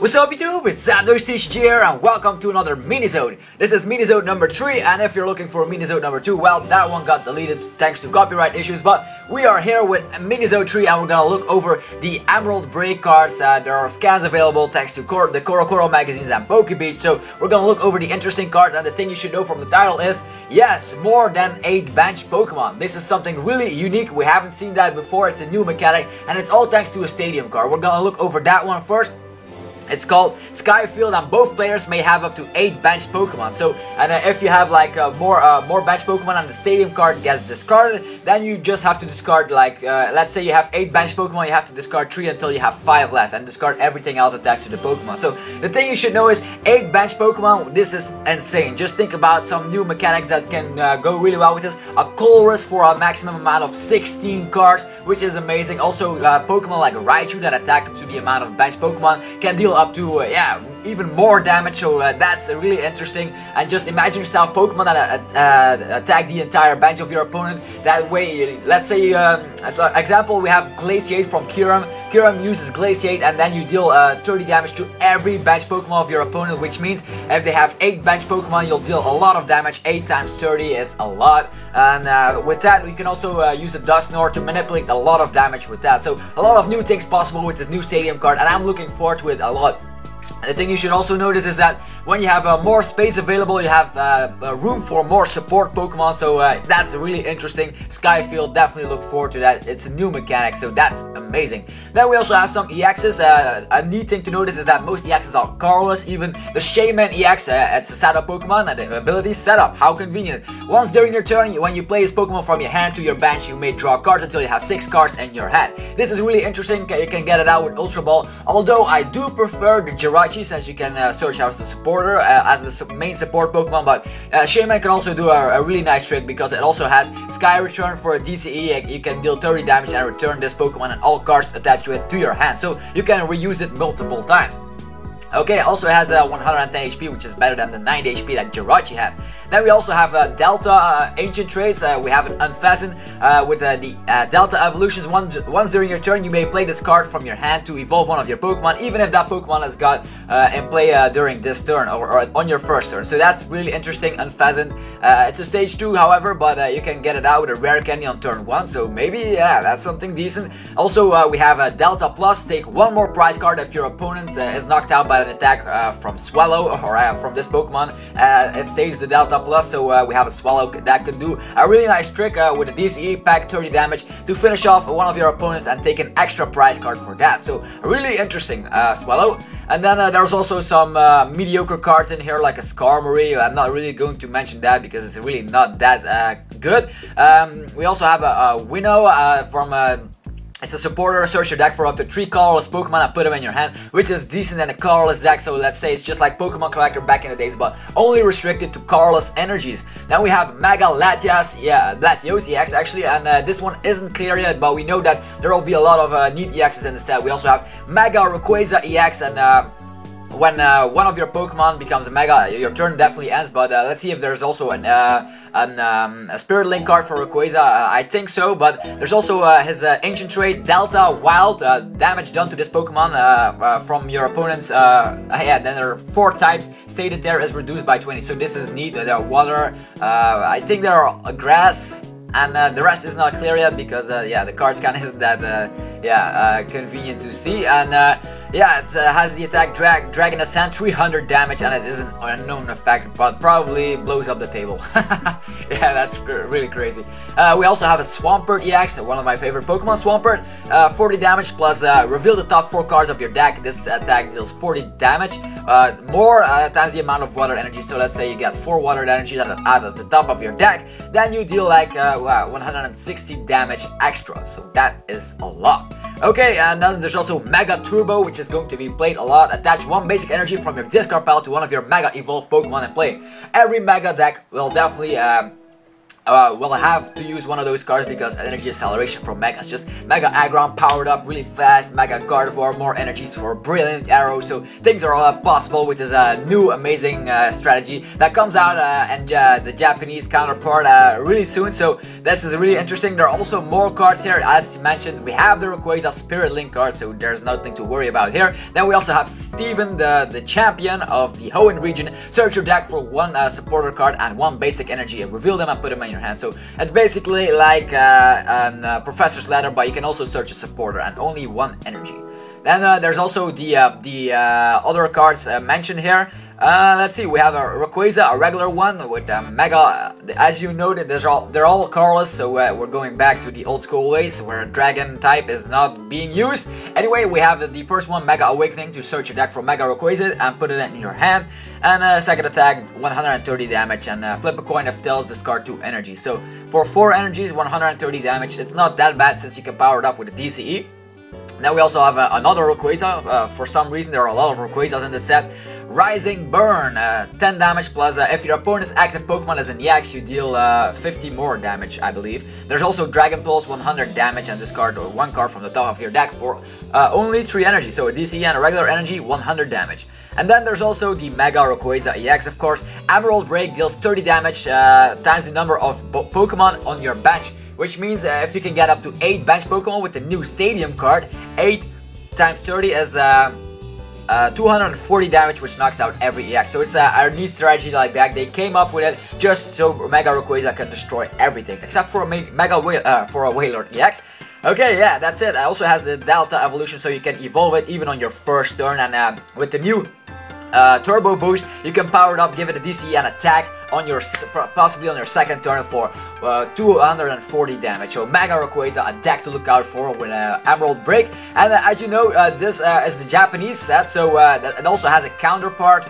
What's up YouTube, it's ZapdosTCG here and welcome to another Minisode. This is Minisode number 3 and if you're looking for Minisode number 2, well that one got deleted thanks to copyright issues, but we are here with Minisode 3 and we're gonna look over the Emerald Break cards. There are scans available thanks to the Coro magazines and PokeBeach, so we're gonna look over the interesting cards, and the thing you should know from the title is, yes, more than 8 bench Pokemon. This is something really unique, we haven't seen that before, it's a new mechanic and it's all thanks to a stadium card. We're gonna look over that one first. It's called Skyfield and both players may have up to 8 bench Pokemon. So, and if you have like more bench Pokemon and the stadium card gets discarded, then you just have to discard like, let's say you have 8 bench Pokemon, you have to discard 3 until you have 5 left and discard everything else attached to the Pokemon. So the thing you should know is 8 bench Pokemon, this is insane. Just think about some new mechanics that can go really well with this. A Colress for a maximum amount of 16 cards, which is amazing. Also Pokemon like Raichu that attack up to the amount of bench Pokemon can deal up to even more damage, so that's really interesting. And just imagine yourself Pokemon that attack the entire bench of your opponent. That way, let's say as an example, we have Glaciate from Kyurem. Kyurem uses Glaciate and then you deal 30 damage to every bench Pokemon of your opponent, which means if they have 8 bench Pokemon, you'll deal a lot of damage. 8 times 30 is a lot, and with that you can also use the Dusknoir to manipulate a lot of damage with that. So a lot of new things possible with this new stadium card and I'm looking forward to it a lot. The thing you should also notice is that when you have more space available, you have room for more support Pokemon, so that's really interesting. Skyfield, definitely look forward to that. It's a new mechanic, so that's amazing. Then we also have some EXs. A neat thing to notice is that most EXs are colorless. Even the Shaman EX, it's a setup Pokemon, and the ability setup. How convenient. Once during your turn, when you play this Pokemon from your hand to your bench, you may draw cards until you have 6 cards in your hand. This is really interesting. You can get it out with Ultra Ball, although I do prefer the Jirachi, since you can search out the supporter as the main support Pokemon, but Shaman can also do a really nice trick because it also has Sky Return for a DCE. You can deal 30 damage and return this Pokemon and all cards attached to it to your hand, so you can reuse it multiple times. Okay, also has 110 HP, which is better than the 90 HP that Jirachi has. Then we also have Delta Ancient Traits. We have an Unfastened with the Delta Evolutions. Once during your turn, you may play this card from your hand to evolve one of your Pokemon, even if that Pokemon has got in play during this turn or on your first turn. So that's really interesting, Unfastened. It's a stage 2, however, but you can get it out with a rare candy on turn 1, so maybe, yeah, that's something decent. Also, we have Delta Plus. Take 1 more prize card if your opponent is knocked out by an attack from Swallow or from this Pokemon. It stays the Delta Plus, so we have a Swallow that can do a really nice trick with a DCE pack, 30 damage to finish off one of your opponents and take an extra prize card for that. So really interesting, Swallow. And then there's also some mediocre cards in here like a Skarmory. I'm not really going to mention that because it's really not that good. We also have a Winnow from it's a supporter. Search your deck for up to 3 colorless Pokemon and put them in your hand, which is decent in a colorless deck. So let's say it's just like Pokemon Collector back in the days, but only restricted to colorless energies. Then we have Mega Latios EX actually, and this one isn't clear yet, but we know that there will be a lot of neat EXs in the set. We also have Mega Rayquaza EX, and when one of your Pokemon becomes a Mega, your turn definitely ends, but let's see if there's also a Spirit Link card for Rayquaza. I think so, but there's also his Ancient Trait, Delta Wild. Damage done to this Pokemon from your opponent's, yeah, then there are 4 types stated there is reduced by 20, so this is neat. There are water, I think there are grass, and the rest is not clear yet because, yeah, the cards kind of isn't that, convenient to see, and yeah, it has the attack Dragon Ascent, 300 damage, and it is an unknown effect, but probably blows up the table. Yeah, that's really crazy. We also have a Swampert EX, one of my favorite Pokemon, Swampert. 40 damage plus reveal the top 4 cards of your deck. This attack deals 40 damage, more times the amount of water energy. So let's say you get 4 water energy out of the top of your deck, then you deal like 160 damage extra. So that is a lot. Okay, and then there's also Mega Turbo, which is going to be played a lot. Attach 1 basic energy from your discard pile to one of your Mega Evolved Pokemon and play. Every Mega deck will definitely will have to use one of those cards because energy acceleration from Mega is just Mega Aggron powered up really fast, Mega Gardevoir, more energies for Brilliant Arrow, so things are all possible with this new amazing strategy that comes out and the Japanese counterpart really soon, so this is really interesting. There are also more cards here, as mentioned. We have the Rayquaza Spirit Link card, so there's nothing to worry about here. Then we also have Steven, the champion of the Hoenn region. Search your deck for one supporter card and one basic energy, and reveal them and put them in your hand. So it's basically like Professor's Ladder, but you can also search a supporter and only one energy. Then there's also the other cards mentioned here. Let's see, we have a Rayquaza, a regular one with Mega. As you noted, they're all colorless, so we're going back to the old school ways where Dragon type is not being used. Anyway, we have the first one, Mega Awakening, to search your deck for Mega Rayquaza and put it in your hand. And second attack, 130 damage, and flip a coin if tails, discard 2 energy. So for 4 energies, 130 damage, it's not that bad since you can power it up with a DCE. Then we also have another Rayquaza. For some reason, there are a lot of Rayquazas in the set. Rising Burn, 10 damage plus if your opponent's active Pokemon is an EX, you deal 50 more damage, I believe. There's also Dragon Pulse, 100 damage, and discard one card from the top of your deck for only 3 energy. So a DCE and a regular energy, 100 damage. And then there's also the Mega Rayquaza EX, of course. Emerald Break deals 30 damage times the number of Pokemon on your bench, which means if you can get up to 8 bench Pokemon with the new Stadium card, 8 times 30 is 240 damage, which knocks out every EX. So it's a neat strategy like that. They came up with it just so Mega Rayquaza can destroy everything, except for a Wailord EX. Okay, yeah, that's it. It also has the Delta evolution, so you can evolve it even on your first turn. And with the new Turbo Boost, you can power it up, give it a DCE and attack on your possibly on your second turn for 240 damage. So Mega Rayquaza, a deck to look out for with Emerald Break. And as you know, this is the Japanese set, so it also has a counterpart,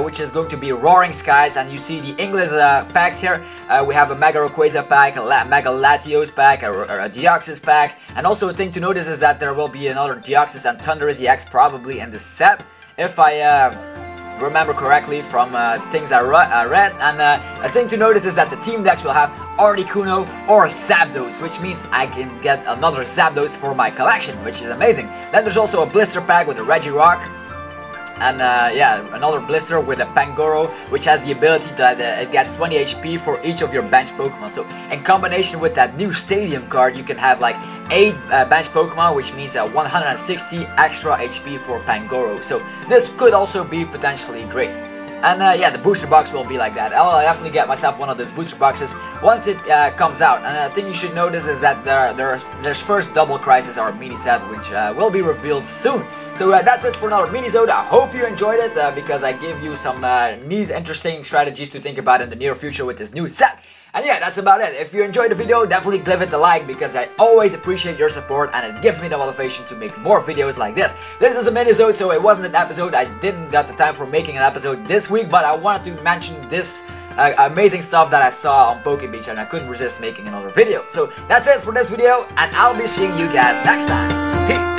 which is going to be Roaring Skies. And you see the English packs here. We have a Mega Rayquaza pack, a Mega Latios pack, a Deoxys pack, and also a thing to notice is that there will be another Deoxys and Thundurus EX probably in the set, if I remember correctly from things I read. And a thing to notice is that the team decks will have Articuno or Zapdos, which means I can get another Zapdos for my collection, which is amazing. Then there's also a blister pack with a Regirock, and yeah, another blister with a Pangoro, which has the ability that it gets 20 HP for each of your bench Pokemon. So in combination with that new Stadium card, you can have like 8 bench Pokemon, which means 160 extra HP for Pangoro. So this could also be potentially great. And yeah, the booster box will be like that. I'll definitely get myself one of those booster boxes once it comes out. And a thing you should notice is that there's first Double Crisis or mini set, which will be revealed soon. So that's it for another Minisode. I hope you enjoyed it because I gave you some neat, interesting strategies to think about in the near future with this new set. And yeah, that's about it. If you enjoyed the video, definitely give it a like because I always appreciate your support and it gives me the motivation to make more videos like this. This is a Minisode, so it wasn't an episode. I didn't got the time for making an episode this week, but I wanted to mention this amazing stuff that I saw on PokeBeach and I couldn't resist making another video. So that's it for this video and I'll be seeing you guys next time. Peace!